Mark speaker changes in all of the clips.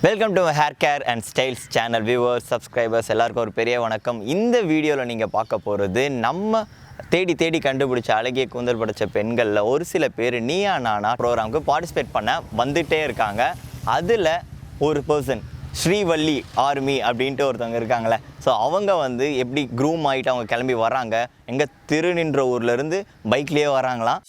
Speaker 1: Welcome to hair care and styles channel viewers subscribers எல்லாருக்கும் ஒரு பெரிய வணக்கம். இந்த வீடியோவில் நீங்கள் பார்க்க போகிறது நம்ம தேடி கண்டுபிடிச்ச அழகிய கூந்தல் படைச்ச பெண்களில் ஒரு சில பேர் நீயா நானா ப்ரோக்ராமுக்கு பார்ட்டிசிபேட் பண்ண வந்துகிட்டே இருக்காங்க. அதில் ஒரு பர்சன் ஸ்ரீவல்லி ஆர்மி அப்படின்ட்டு ஒருத்தவங்க இருக்காங்களே. ஸோ அவங்க எப்படி க்ரூம் ஆகிட்டு அவங்க கிளம்பி வராங்க. எங்கே திருநின்ற ஊர்லேருந்து பைக்லேயே வராங்களாம்.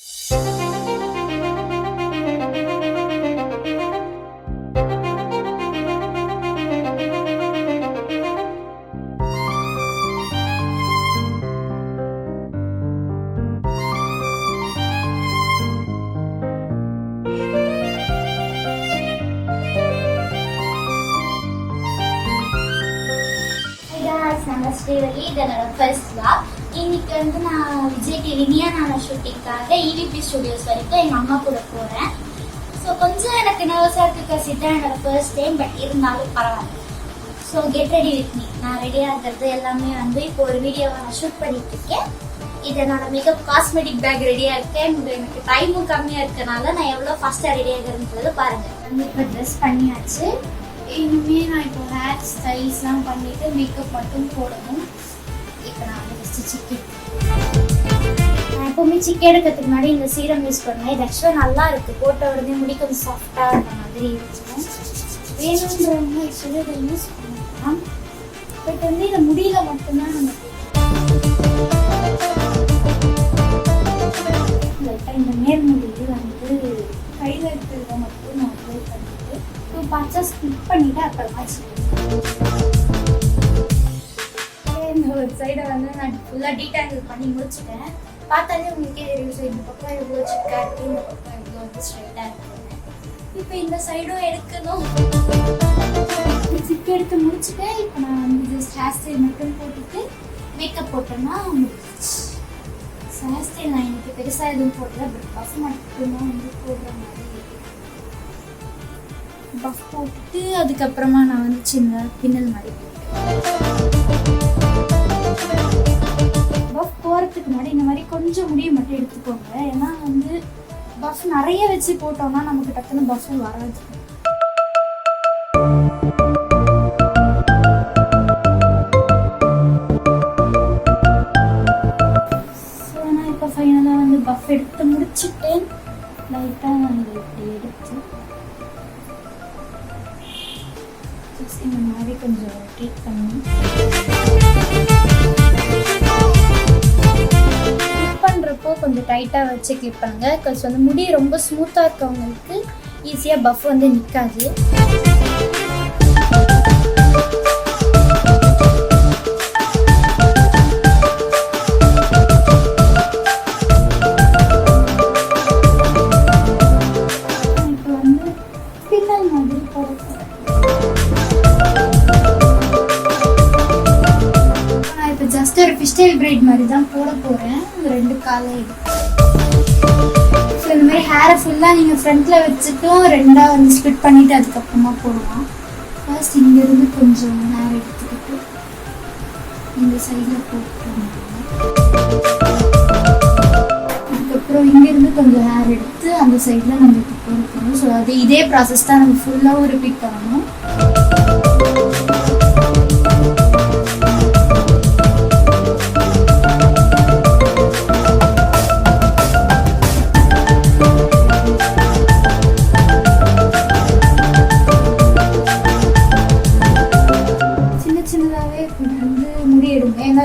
Speaker 2: SriValli இதனோட ஃபர்ஸ்ட் vlog. இன்னைக்கு நான் Vijay TV NeeyaNaana ஷூட்டிங்காக EVP studios வரைக்கும் எங்கள் அம்மா கூட போகிறேன். ஸோ கொஞ்சம் எனக்கு நர்வஸாக இருக்கு பிகாஸ் இதுதான் என்னோட ஃபர்ஸ்ட் டைம். பட் இருந்தாலும் பரவாயில்ல. So get ready with me. நான் ரெடியாக இருக்கிறது எல்லாமே இப்போ ஒரு வீடியோவை நான் ஷூட் பண்ணிட்டு இருக்கேன். இது என்னோட மேக்கப் காஸ்மெட்டிக் பேக் ரெடியாக இருக்கேன். எனக்கு டைமும் கம்மியாக இருக்கனால நான் எவ்வளோ ஃபாஸ்ட்டாக ரெடி ஆகிறதுன்றது பாருங்கள். இப்போ ட்ரெஸ் பண்ணியாச்சு. இனிமே நான் இப்போ ஹேர் ஸ்டைல்ஸ்லாம் பண்ணிட்டு மேக்கப் மட்டும் போடணும். இப்போ நான் ஃபஸ்ட்டு சிக்கி நான் எப்போவுமே சிக்கி எடுக்கிறதுக்கு முன்னாடி இந்த சீரம் யூஸ் பண்ணுவேன். இது ஆக்சுவலாக நல்லா இருக்குது. போட்ட உடனே முடி கொஞ்சம் சாஃப்டாக இருக்க மாதிரி இருக்கும். வேணுன்றவங்க ஆக்சுவலி இதை யூஸ் பண்ணிக்கலாம். பட் இதை முடியல மட்டும்தான் நமக்கு இந்த மேல்முடியில் கையில் இருக்கிறத மட்டும் நான் அப்ளை பண்ணிட்டு பார்ட்ஸாக ஸ்கிப் பண்ணிவிட்டு அப்புறமா இந்த ஒரு சைடை நான் ஃபுல்லாக டீடாங்கிள் பண்ணி முடிச்சுட்டேன். பார்த்தாலே உங்களுக்கே தெரியும். ஸோ இந்த பக்கம் எவ்வளோ சிக்காக இருக்குது, இந்த பக்கம் எவ்வளோ ஸ்ட்ரைட்டாக இருக்குன்னு. இப்போ இந்த சைடும் எடுக்கணும். சிக்கு எடுத்து முடிச்சுட்டேன். இப்போ நான் ஜஸ்ட் ஹேர் ஸ்டைல் மட்டும் போட்டுட்டு மேக்கப் போட்டோன்னா முடிஞ்சிச்சு. ஹேர் ஸ்டைல் நான் இன்னைக்கு பெருசாக எதுவும் போடல. பட் பஃப் மட்டும்தான் போடுற மாதிரி பஃப் போட்டுட்டு அதுக்கப்புறமா நான் சின்ன பின்னல் மாதிரி பஃப் போகிறதுக்கு முன்னாடி இந்த மாதிரி கொஞ்சம் முடியை மட்டும் எடுத்துக்கோங்க. ஏன்னா பஃப் நிறைய வச்சு போட்டோம்னா நமக்கு டக்குன்னு பஃப் வராது. ஸோ நான் இப்போ ஃபைனலாக பஃப் எடுத்து முடிச்சுட்டேன். லைட்டாக நான் இதை இப்படி எடுத்து இந்த மாதிரி கொஞ்சம் ரொட்டேட் பண்ணி கிளிப் பண்ணுறப்போ கொஞ்சம் டைட்டாக வச்சு கிளிப் பண்ணுங்க. பிகாஸ் முடி ரொம்ப ஸ்மூத்தாக இருக்கவங்களுக்கு ஈஸியாக பஃப் நிற்காது. ஸ்டைல் பிரைட் மாதிரி தான் போட போகிறேன். 2 காலை ஸோ இந்த மாதிரி ஹேரை ஃபுல்லாக நீங்கள் ஃப்ரண்ட்டில் வச்சுட்டும் 2ஆக ஸ்ப்ளிட் பண்ணிவிட்டு அதுக்கப்புறமா போடலாம். ஃபர்ஸ்ட் இங்கேருந்து கொஞ்சம் ஹேர் எடுத்துக்கிட்டு இந்த சைடில் போட்டுருங்க. அதுக்கப்புறம் இங்கேருந்து கொஞ்சம் ஹேர் எடுத்து அந்த சைடில் நம்ம இப்போ போடணும். ஸோ அது இதே ப்ராசஸ் தான் நம்ம ஃபுல்லாகவும் ரிப்பீட் பண்ணணும்.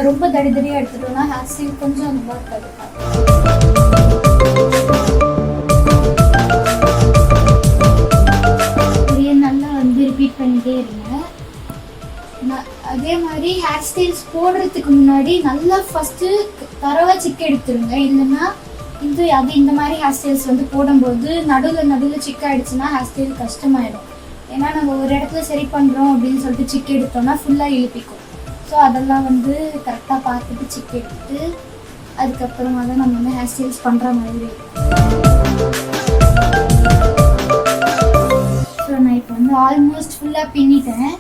Speaker 2: ரொம்ப தடிதடியாக எடுத்துட்டோம்னா ஹேர் ஸ்டைல் கொஞ்சம் அந்த மாதிரி இருக்காது. நல்லா ரிப்பீட் பண்ணிட்டே இருங்க. அதே மாதிரி ஹேர் ஸ்டைல்ஸ் போடுறதுக்கு முன்னாடி நல்லா ஃபஸ்ட்டு தரவாக சிக்க எடுத்துருங்க. இல்லைன்னா இந்த மாதிரி ஹேர் ஸ்டைல்ஸ் போடும்போது நடுவில் சிக்க ஆயிடுச்சுன்னா ஹேர் ஸ்டைல் கஷ்டமாயிடும். ஏன்னா நம்ம ஒரு இடத்துல சரி பண்ணுறோம் அப்படின்னு சொல்லிட்டு சிக்க எடுத்தோம்னா ஃபுல்லாக இழுப்பிக்கும். ஸோ அதெல்லாம் கரெக்டாக பார்த்துட்டு சிக் எடுத்து அதுக்கப்புறமா தான் நம்ம ஹேர் ஸ்டைல்ஸ் பண்ணுற மாதிரி இருக்கும். ஸோ நான் இப்போ ஆல்மோஸ்ட் ஃபுல்லாக பின்னிட்டேன்.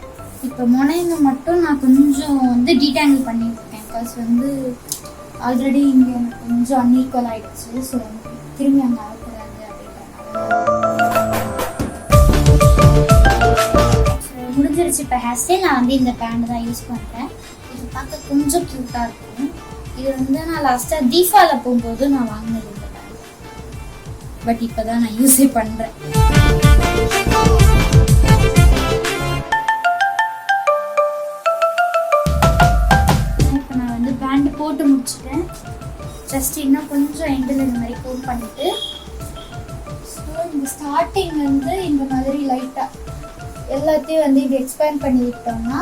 Speaker 2: இப்போ முனைங்க மட்டும் நான் கொஞ்சம் டீடாங்கிள் பண்ணியிருக்கேன். பிகாஸ் ஆல்ரெடி இங்கே எனக்கு கொஞ்சம் அன்ஈக்குவல் ஆகிடுச்சு. ஸோ திரும்பி அங்கே ஆகக்கூடாது அப்படின்றனால பிடிச்ச ஹேர் ஸ்டைல் நான் வந்து இந்த பேண்ட் தான் யூஸ் பண்ணுறேன். இது பார்க்க கொஞ்சம் க்யூட்டாக இருக்கும். இது வந்து நான் லாஸ்ட்டாக தீபாவில் போகும்போது நான் வாங்கினது இந்த பேண்ட். பட் இப்போ தான் நான் யூஸே பண்ணுறேன். இப்போ நான் வந்து பேண்டு போட்டு முடிச்சுட்டேன். ஜஸ்ட் இன்னும் கொஞ்சம் எண்டில் இந்த மாதிரி கோம் பண்ணிவிட்டு, ஸோ இந்த ஸ்டார்டிங் வந்து இந்த மாதிரி லைட்டாக எல்லாத்தையும் வந்து இது எக்ஸ்பேண்ட் பண்ணி விட்டோம்னா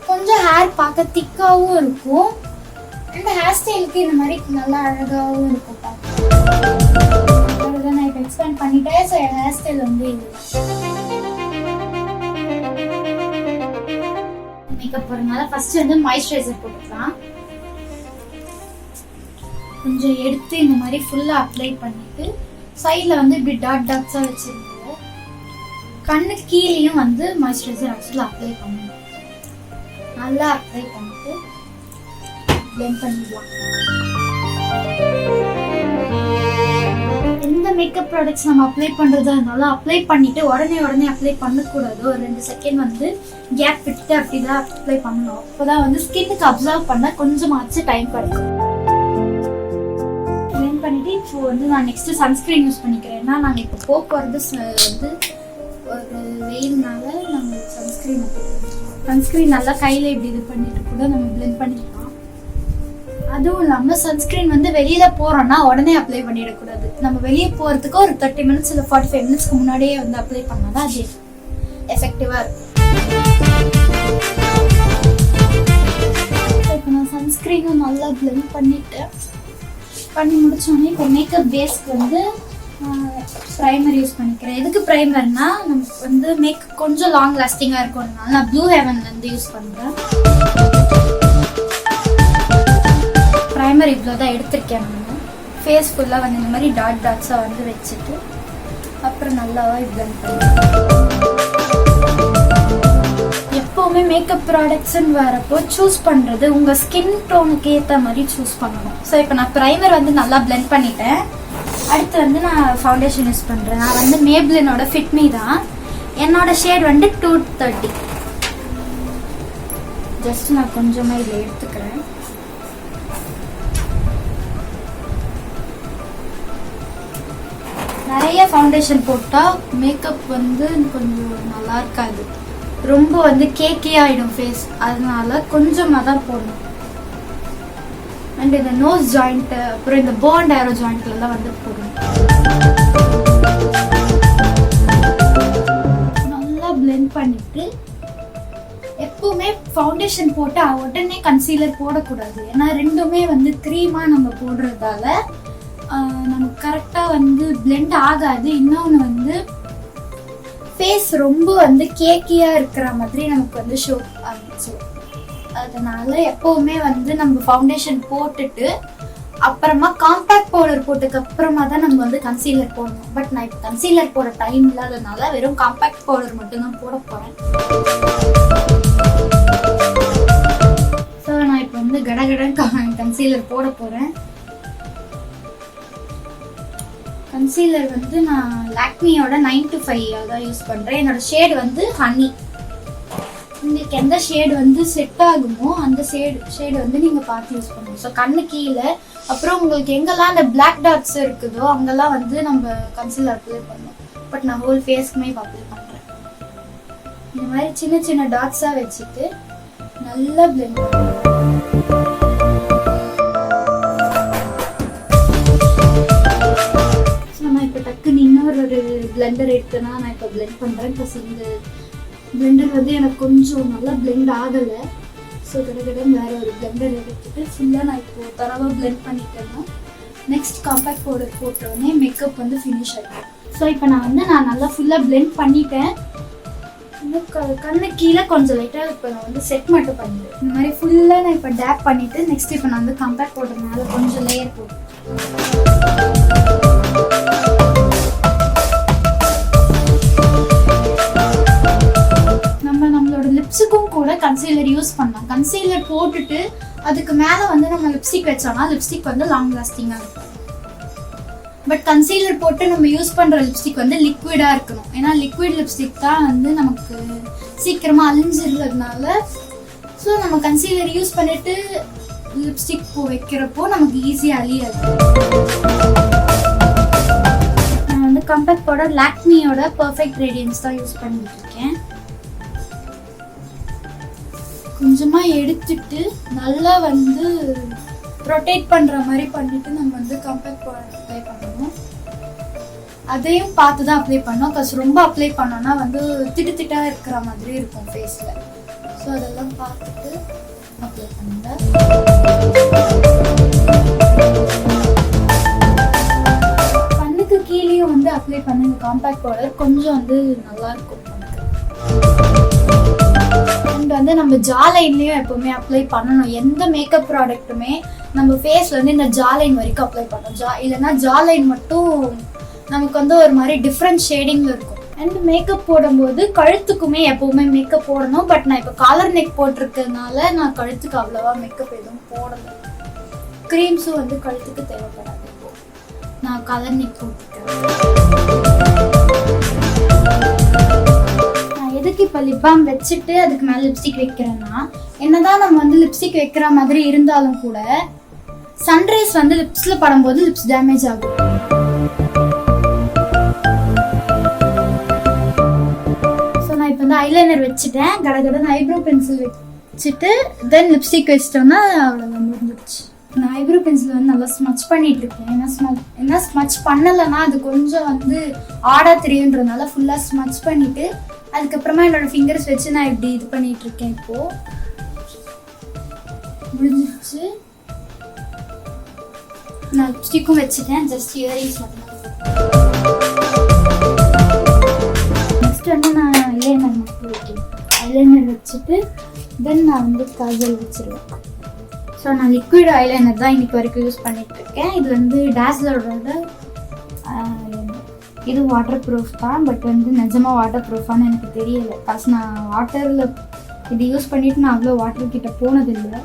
Speaker 2: கொஞ்சம் ஹேர் பார்க்க திக்காகவும் இருக்கும். அண்ட் ஹேர் ஸ்டைலுக்கு இந்த மாதிரி நல்லா அழகாகவும் இருக்கும் பார்க்க. அவ்வளோதான், நான் இப்போ எக்ஸ்பேண்ட் பண்ணிட்டேன். ஸோ என் ஹேர் ஸ்டைல் வந்து இது மேக்கப் போடுறதுனால ஃபர்ஸ்ட் வந்து மாய்ஸ்சரைசர் போட்டுக்கலாம். கொஞ்சம் எடுத்து இந்த மாதிரி ஃபுல்லாக அப்ளை பண்ணிட்டு சைடில் வந்து இப்படி டாட் டாட்ஸாக வச்சுருக்கோம். கண்ணு கீழேயும் வந்து மாய்ஸ்சரைசர் ஆக்சுவலாக அப்ளை பண்ணணும். நல்லா அப்ளை பண்ணிட்டு பிளெண்ட் பண்ணிடலாம். எந்த மேக்கப் ப்ராடக்ட்ஸ் நம்ம அப்ளை பண்ணுறதா இருந்தாலும் அப்ளை பண்ணிட்டு உடனே அப்ளை பண்ணக்கூடாது. ஒரு 2 செகண்ட் வந்து கேப் விட்டுட்டு அப்படி தான் அப்ளை பண்ணணும். அப்போ தான் வந்து ஸ்கின்னுக்கு அப்சர்வ் பண்ண கொஞ்சமாச்சு டைம் கிடைக்கும். பிளெண்ட் பண்ணிட்டு இப்போ வந்து நான் நெக்ஸ்ட் சன்ஸ்கிரீன் யூஸ் பண்ணிக்கிறேன். ஏன்னா நாங்கள் இப்போ போக்குவரத்து வந்து ஒரு வெயில்னால நம்ம சன்ஸ்கிரீன் நல்லா கையில் இப்படி இது பண்ணிட்டு கூட நம்ம பிளெண்ட் பண்ணிக்கலாம். அதுவும் இல்லாமல் சன்ஸ்கிரீன் வந்து வெளியில் போகிறோன்னா உடனே அப்ளை பண்ணிடக்கூடாது. நம்ம வெளியே போகிறதுக்கு ஒரு 30 மினிட்ஸ் இல்லை 45 மினிட்ஸ்க்கு முன்னாடியே வந்து அப்ளை பண்ணால் தான் அது எஃபெக்டிவாக இருக்கும். இப்போ நான் சன்ஸ்கிரீனும் நல்லா பிளெண்ட் பண்ணி முடிச்சோடனே இப்போ மேக்கப் பேஸ்க்கு வந்து ப்ரைமர் யூஸ் பண்ணிக்கிறேன். எதுக்கு ப்ரைமர்னா நமக்கு வந்து மேக்கப் கொஞ்சம் லாங் லாஸ்டிங்காக இருக்கும்னால நான் ப்ளூ ஹெவன்லேருந்து யூஸ் பண்ணுறேன். ப்ரைமர் இவ்வளோ தான் எடுத்திருக்கேன். நான் ஃபேஸ் ஃபுல்லாக வந்து இந்த மாதிரி டாட் டாட்ஸாக வந்து வச்சுட்டு அப்புறம் நல்லாவே பிளெண்ட் பண்ணுவேன். எப்போவுமே மேக்கப் ப்ராடக்ட்ஸ்ன்னு வரப்போ சூஸ் பண்ணுறது உங்கள் ஸ்கின் டோனுக்கு ஏற்ற மாதிரி சூஸ் பண்ணணும். ஸோ இப்போ நான் ப்ரைமர் வந்து நல்லா பிளெண்ட் பண்ணிட்டேன். அடுத்து வந்து நான் ஃபவுண்டேஷன் யூஸ் பண்ணுறேன். நான் வந்து மேப்ளினோட ஃபிட்மி தான். என்னோட ஷேட் வந்து 230. ஜஸ்ட் நான் கொஞ்சமாக இதில் எடுத்துக்கிறேன். நிறைய ஃபவுண்டேஷன் போட்டால் மேக்கப் வந்து கொஞ்சம் நல்லா இருக்காது. ரொம்ப வந்து கேக்கி ஆகிடும் ஃபேஸ். அதனால கொஞ்சமாக தான் போடணும். அண்ட் இந்த நோஸ் ஜாயிண்ட்டு அப்புறம் இந்த பாண்ட் ஏரோ ஜாயிண்ட்லலாம் வந்து போடணும். நல்லா பிளெண்ட் பண்ணிட்டு எப்பவுமே ஃபவுண்டேஷன் போட்டு உடனே கன்சீலர் போடக்கூடாது. ஏன்னா ரெண்டுமே வந்து க்ரீமாக நம்ம போடுறதால நமக்கு கரெக்டாக வந்து பிளெண்ட் ஆகாது. இன்னொன்று வந்து ஃபேஸ் ரொம்ப வந்து கேக்கியாக இருக்கிற மாதிரி நமக்கு வந்து ஷோ ஆகிடுச்சு. அதனால எப்பவுமே வந்து நம்ம ஃபவுண்டேஷன் போட்டுட்டு அப்புறமா காம்பேக்ட் பவுடர் போட்டதுக்கு அப்புறமா தான் நம்ம வந்து கன்சீலர் போடணும். பட் நான் இப்போ கன்சீலர் போட டைம் இல்லாததுனால வெறும் காம்பேக்ட் பவுடர் மட்டும்தான் போட போகிறேன். ஸோ நான் இப்போ வந்து கடகடன் கன்சீலர் போட போகிறேன். கன்சீலர் வந்து நான் லாக்மியோட 925 தான் யூஸ் பண்ணுறேன். என்னோட ஷேடு வந்து ஹனி. உங்களுக்கு எந்த ஷேடு வந்து செட் ஆகுமோ அந்த ஷேடு வந்து நீங்கள் பார்த்து யூஸ் பண்ணணும். ஸோ கண்ணு கீழே அப்புறம் உங்களுக்கு எங்கெல்லாம் அந்த பிளாக் டாட்ஸ் இருக்குதோ அங்கெல்லாம் வந்து நம்ம கன்சீலர் அப்ளை பண்ணணும். பட் நான் ஹோல் ஃபேஸ்க்குமே அப்ளை பண்ணுறேன். இந்த மாதிரி சின்ன சின்ன டாட்ஸாக வச்சுட்டு நல்லா பிளெண்ட் பண்ணுவேன். ஸோ நான் இப்போ டக்குன்னு இன்னொரு பிளெண்டர் எடுத்தேன்னா நான் இப்போ பிளெண்ட் பண்ணுறேன். ப்ளஸ் இந்த பிளெண்டர் வந்து எனக்கு கொஞ்சம் நல்லா பிளெண்ட் ஆகலை. ஸோ கடகடன் வேறு ஒரு பிளெண்டர் எடுத்துட்டு ஃபுல்லாக நான் இப்போது தரவாக பிளெண்ட் பண்ணிட்டேன்னா நெக்ஸ்ட் காம்பேக்ட் பவுடர் போட்டோடனே மேக்கப் வந்து ஃபினிஷ் ஆகிடும். ஸோ இப்போ நான் நல்லா ஃபுல்லாக பிளெண்ட் பண்ணிட்டேன். கண்ணு கீழே கொஞ்சம் லைட்டாக இப்போ நான் வந்து செட் மட்டும் பண்ணிடுவேன். இந்த மாதிரி ஃபுல்லாக நான் இப்போ டேப் பண்ணிவிட்டு நெக்ஸ்ட் இப்போ நான் வந்து காம்பேக்ட் பவுடர்னால கொஞ்சம் லேயர் போட்டு நம்மளோட லிப்ஸுக்கும் கூட கன்சீலர் யூஸ் பண்ணலாம். கன்சீலர் போட்டுட்டு அதுக்கு மேலே வந்து நம்ம லிப்ஸ்டிக் வச்சோம்னா லிப்ஸ்டிக் வந்து லாங் லாஸ்டிங்காக இருக்கும். பட் கன்சீலர் போட்டு நம்ம யூஸ் பண்ணுற லிப்ஸ்டிக் வந்து லிக்விடாக இருக்கணும். ஏன்னா லிக்விட் லிப்ஸ்டிக் தான் வந்து நமக்கு சீக்கிரமாக அழிஞ்சிடுறதுனால. ஸோ நம்ம கன்சீலர் யூஸ் பண்ணிவிட்டு லிப்ஸ்டிக் வைக்கிறப்போ நமக்கு ஈஸியாக அழியாது. நான் வந்து கம்பேக்ட் பவுடர் லாக்மியோட பர்ஃபெக்ட் ரேடியன்ஸ் தான் யூஸ் பண்ணிட்டு இருக்கேன். கொஞ்சமாக எடுத்துட்டு நல்லா வந்து ரொட்டேட் பண்ணுற மாதிரி பண்ணிவிட்டு நம்ம வந்து கம்பேக்ட் பவுடர் அப்ளை பண்ணணும். அதையும் பார்த்து தான் அப்ளை பண்ணோம். ரொம்ப அப்ளை பண்ணோன்னா வந்து திட்டாக இருக்கிற மாதிரி இருக்கும் ஃபேஸில். ஸோ அதெல்லாம் பார்த்துட்டு அப்ளை பண்ணுங்க. கண்ணுக்கு கீழேயும் வந்து அப்ளை பண்ணுங்க காம்பேக்ட் பவுடர். கொஞ்சம் வந்து நல்லா இருக்கும். அண்ட் வந்து நம்ம ஜா லைன்லேயும் எப்போவுமே அப்ளை பண்ணணும். எந்த மேக்கப் ப்ராடக்ட்டுமே நம்ம ஃபேஸில் வந்து இந்த ஜா லைன் வரைக்கும் அப்ளை பண்ணணும். இல்லைன்னா ஜா லைன் மட்டும் நமக்கு வந்து ஒரு மாதிரி டிஃப்ரெண்ட் ஷேடிங்கில் இருக்கும். அண்ட் மேக்கப் போடும்போது கழுத்துக்குமே எப்போவுமே மேக்கப் போடணும். பட் நான் இப்போ காலர் நெக் போட்டிருக்கிறதுனால நான் கழுத்துக்கு அவ்வளோவா மேக்கப் எதுவும் போடலை. க்ரீம்ஸும் வந்து கழுத்துக்கு தேவைப்படாது. இப்போ நான் கலர் நெக் போட்டிருக்கேன். எதுக்கு இப்போ லிப் பாம் வச்சுட்டு அதுக்கு மேலே லிப்ஸ்டிக் வைக்கிறேன்னா, என்னதான் நம்ம வந்து லிப்ஸ்டிக் வைக்கிற மாதிரி இருந்தாலும் கூட சன்ரைஸ் வந்து லிப்ஸில் படும்போது லிப்ஸ் டேமேஜ் ஆகும். ஸோ நான் இப்போ வந்து ஐலைனர் வச்சுட்டேன். கடகடன்னு ஐப்ரோ பென்சில் வச்சுட்டு தென் லிப்ஸ்டிக் வச்சிட்டோம்னா அவ்வளோதான் முடிஞ்சிடுச்சு. நான் ஐப்ரோ பென்சில் வந்து நல்லா ஸ்மச் பண்ணிட்டு இருக்கேன். ஏன்னா ஸ்மச் பண்ணலைன்னா அது கொஞ்சம் வந்து ஆடாக தெரியுன்றதுனால ஃபுல்லாக ஸ்மச் பண்ணிட்டு அதுக்கப்புறமா என்னோட ஃபிங்கர்ஸ் வச்சு நான் இப்படி இது பண்ணிட்டு இருக்கேன். இப்போ முடிஞ்சிருச்சு. நான் லிப்ஸ்டிக்கும் வச்சுட்டேன். ஜஸ்ட் இயரிங்ஸ் மட்டும். நெக்ஸ்ட் வந்து நான் ஐலைனர் மட்டும் வைக்கிறேன். ஐலைனர் வச்சுட்டு தென் நான் வந்து காஜல் வச்சிருவேன். ஸோ நான் லிக்விட் ஐலைனர் தான் இன்னைக்கு வரைக்கும் யூஸ் பண்ணிட்டு இருக்கேன். இது வந்து டாஸ்லரோட இது வாட்டர் ப்ரூஃப் தான். பட் வந்து நிஜமாக வாட்டர் ப்ரூஃபான்னு எனக்கு தெரியலை. காசு நான் வாட்டரில் இது யூஸ் பண்ணிவிட்டு நான் அவ்வளோ வாட்டர் கிட்ட போனதில்லை.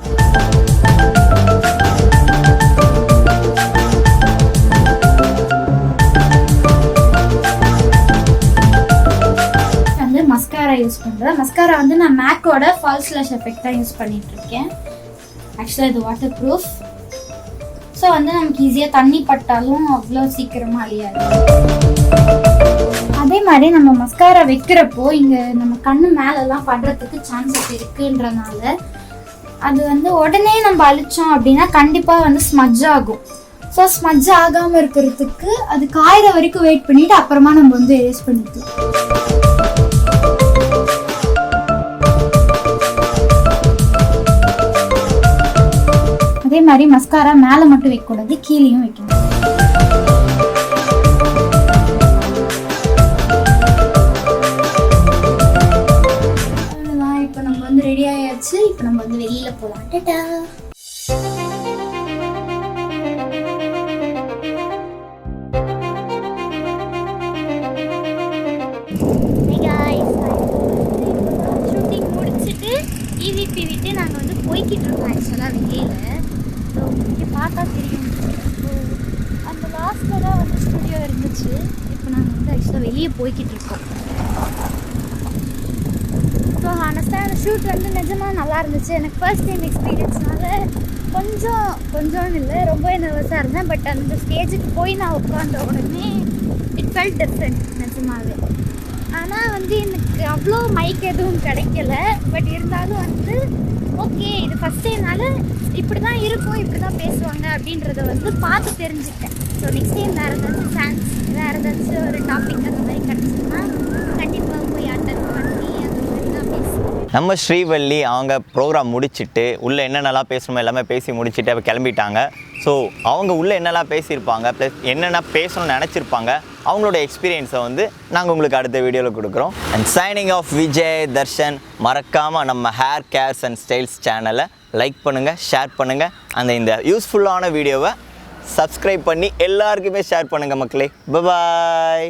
Speaker 2: வந்து மஸ்காரா யூஸ் பண்ணுறேன். மஸ்காரா வந்து நான் மேக்கோட ஃபால்ஸ் லாஷ் எஃபெக்ட் தான் யூஸ் பண்ணிட்டு இருக்கேன். ஆக்சுவலாக இது வாட்டர் ப்ரூஃப். ஸோ வந்து நமக்கு ஈஸியாக தண்ணி பட்டாலும் அவ்வளோ சீக்கிரமாக அழியாது. அதே மாதிரி நம்ம மஸ்காரா வைக்கிறப்போ இங்கே நம்ம கண்ணு மேலெல்லாம் படுறதுக்கு சான்சஸ் இருக்குன்றனால அது வந்து உடனே நம்ம அழிச்சோம் அப்படின்னா கண்டிப்பாக வந்து ஸ்மஜ் ஆகும். ஸோ ஸ்மஜ் ஆகாமல் இருக்கிறதுக்கு அது காயிற வரைக்கும் வெயிட் பண்ணிவிட்டு அப்புறமா நம்ம வந்து எரேஸ் பண்ணிக்கலாம். அதே மாதிரி மஸ்காரா மேலே மட்டும் வைக்கக்கூடாது, கீழேயும் வைக்கணும். அவ்வளோதான். இப்போ நம்ம வந்து ரெடி ஆயாச்சு. இப்போ நம்ம வந்து வெளியில் போகலாம். டாடா. ஷூட்டிங் முடிச்சுட்டு ஈவிபி விட்டு நாங்கள் வந்து போய்கிட்டு இருக்கோம். ஆக்சுவலாக வெளியில் இங்கே பார்த்தா தெரியும். அந்த லாஸ்ட்டில் தான் வந்து ஸ்டுடியோ இருந்துச்சு. இப்போ நாங்கள் வந்து ஆக்சுவலாக வெளியே போய்கிட்டு இருக்கோம். ஸோ ஹானஸ்டாக அந்த ஷூட் வந்து நிஜமாக நல்லா இருந்துச்சு. எனக்கு ஃபர்ஸ்ட் டைம் எக்ஸ்பீரியன்ஸ்னால கொஞ்சம் இல்லை ரொம்ப நர்வஸாக இருந்தேன். பட் அந்த ஸ்டேஜுக்கு போய் நான் உட்காந்த உடனே இட் ஃபெல்ட் டிஃப்ரெண்ட் நிஜமாகவே. ஆனால் வந்து எனக்கு அவ்வளோ மைக் எதுவும் கிடைக்கல. பட் இருந்தாலும் வந்து ஓகே இது ஃபஸ்ட் டைம்னால இப்படி தான் இருக்கும், இப்படி தான் பேசுவாங்க அப்படின்றத வந்து பார்த்து தெரிஞ்சுக்கிட்டேன். ஸோ நெக்ஸ்ட் டைம் வேறு ஏதாச்சும் சான்ஸ் வேறு ஏதாச்சும் ஒரு டாபிக் அந்த மாதிரி கிடச்சிதுன்னா கண்டிப்பாக போய் அட்டன் பண்ணி அந்த மாதிரி தான் பேசுவேன்.
Speaker 1: நம்ம ஸ்ரீவள்ளி அவங்க ப்ரோக்ராம் முடிச்சுட்டு உள்ளே என்னென்னலாம் பேசணுமோ எல்லாமே பேசி முடிச்சுட்டு அப்போ கிளம்பிட்டாங்க. ஸோ அவங்க உள்ளே என்னெல்லாம் பேசியிருப்பாங்க ப்ளஸ் என்னென்ன பேசணும்னு நினச்சிருப்பாங்க அவங்களோட எக்ஸ்பீரியன்ஸை வந்து நாங்கள் உங்களுக்கு அடுத்த வீடியோவில் கொடுக்குறோம். And signing off Vijay Darshan. மறக்காமல் நம்ம ஹேர் கேர்ஸ் அண்ட் ஸ்டைல்ஸ் சேனலை லைக் பண்ணுங்கள், ஷேர் பண்ணுங்கள். இந்த யூஸ்ஃபுல்லான வீடியோவை சப்ஸ்கிரைப் பண்ணி எல்லாருக்குமே ஷேர் பண்ணுங்கள் மக்களே. பாய்.